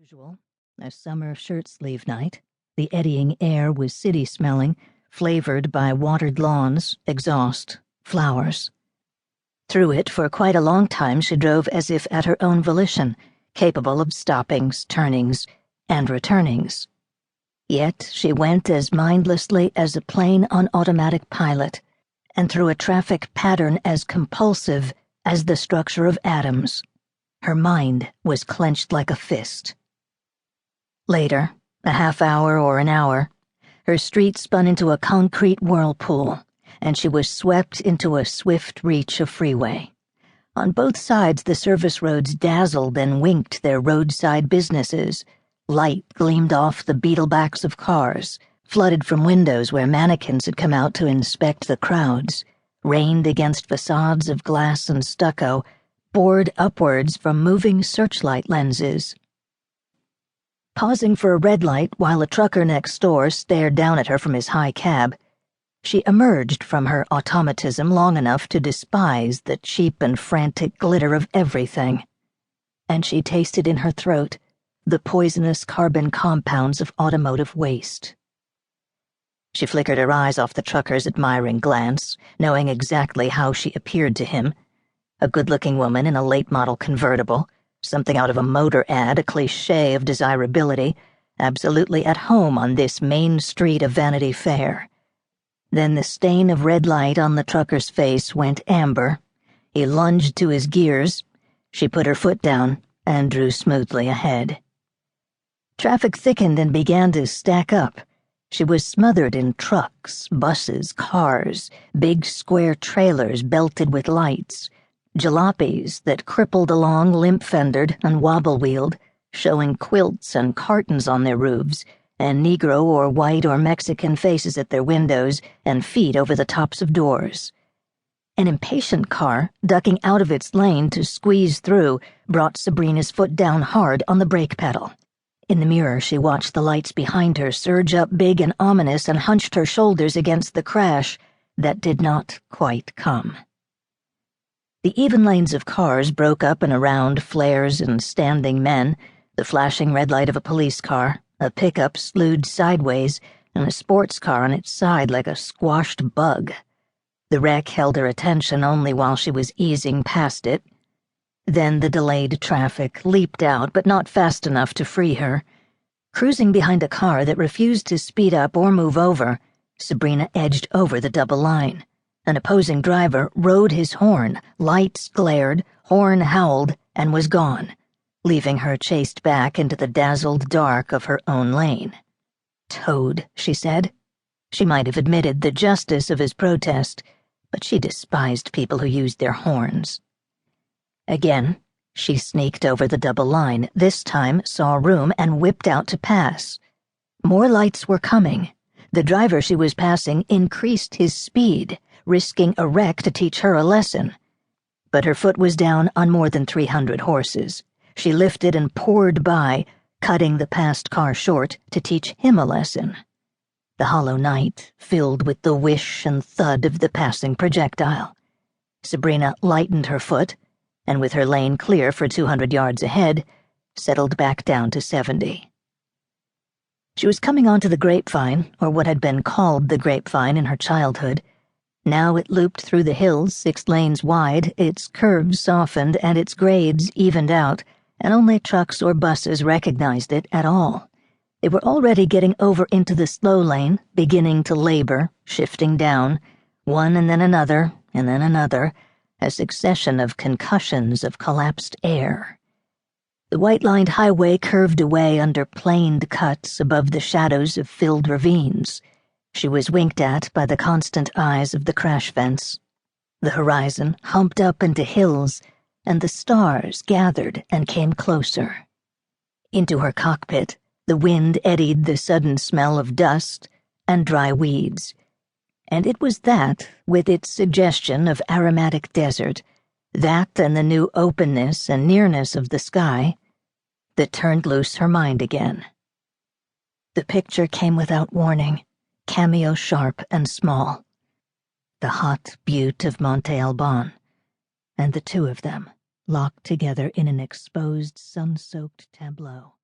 Usual, a summer shirt-sleeve night. The eddying air was city-smelling, flavored by watered lawns, exhaust, flowers. Through it for quite a long time she drove as if at her own volition, capable of stoppings, turnings, and returnings. Yet she went as mindlessly as a plane on automatic pilot, and through a traffic pattern as compulsive as the structure of atoms. Her mind was clenched like a fist. Later, a half hour or an hour, her street spun into a concrete whirlpool, and she was swept into a swift reach of freeway. On both sides the service roads dazzled and winked their roadside businesses. Light gleamed off the beetlebacks of cars, flooded from windows where mannequins had come out to inspect the crowds, rained against facades of glass and stucco, bored upwards from moving searchlight lenses. Pausing for a red light while a trucker next door stared down at her from his high cab, she emerged from her automatism long enough to despise the cheap and frantic glitter of everything, and she tasted in her throat the poisonous carbon compounds of automotive waste. She flickered her eyes off the trucker's admiring glance, knowing exactly how she appeared to him, a good-looking woman in a late-model convertible, something out of a motor ad, a cliché of desirability, absolutely at home on this main street of Vanity Fair. Then the stain of red light on the trucker's face went amber. He lunged to his gears. She put her foot down and drew smoothly ahead. Traffic thickened and began to stack up. She was smothered in trucks, buses, cars, big square trailers belted with lights, jalopies that crippled along limp-fendered and wobble-wheeled, showing quilts and cartons on their roofs, and Negro or white or Mexican faces at their windows and feet over the tops of doors. An impatient car, ducking out of its lane to squeeze through, brought Sabrina's foot down hard on the brake pedal. In the mirror she watched the lights behind her surge up big and ominous and hunched her shoulders against the crash that did not quite come. The even lanes of cars broke up and around flares and standing men, the flashing red light of a police car, a pickup slewed sideways, and a sports car on its side like a squashed bug. The wreck held her attention only while she was easing past it. Then the delayed traffic leaped out, but not fast enough to free her. Cruising behind a car that refused to speed up or move over, Sabrina edged over the double line. An opposing driver rode his horn, lights glared, horn howled, and was gone, leaving her chased back into the dazzled dark of her own lane. Toad, she said. She might have admitted the justice of his protest, but she despised people who used their horns. Again, she sneaked over the double line, this time saw room and whipped out to pass. More lights were coming. The driver she was passing increased his speed, risking a wreck to teach her a lesson. But her foot was down on more than 300 horses. She lifted and poured by, cutting the passed car short to teach him a lesson. The hollow night filled with the whish and thud of the passing projectile. Sabrina lightened her foot, and with her lane clear for 200 yards ahead, settled back down to 70. She was coming onto the grapevine, or what had been called the grapevine in her childhood. Now it looped through the hills 6 lanes wide, its curves softened and its grades evened out, and only trucks or buses recognized it at all. They were already getting over into the slow lane, beginning to labor, shifting down, one and then another, a succession of concussions of collapsed air. The white-lined highway curved away under planed cuts above the shadows of filled ravines. She was winked at by the constant eyes of the crash fence. The horizon humped up into hills, and the stars gathered and came closer. Into her cockpit, the wind eddied the sudden smell of dust and dry weeds. And it was that, with its suggestion of aromatic desert, that and the new openness and nearness of the sky, that turned loose her mind again. The picture came without warning, cameo sharp and small. The hot butte of Monte Alban, and the two of them locked together in an exposed, sun-soaked tableau.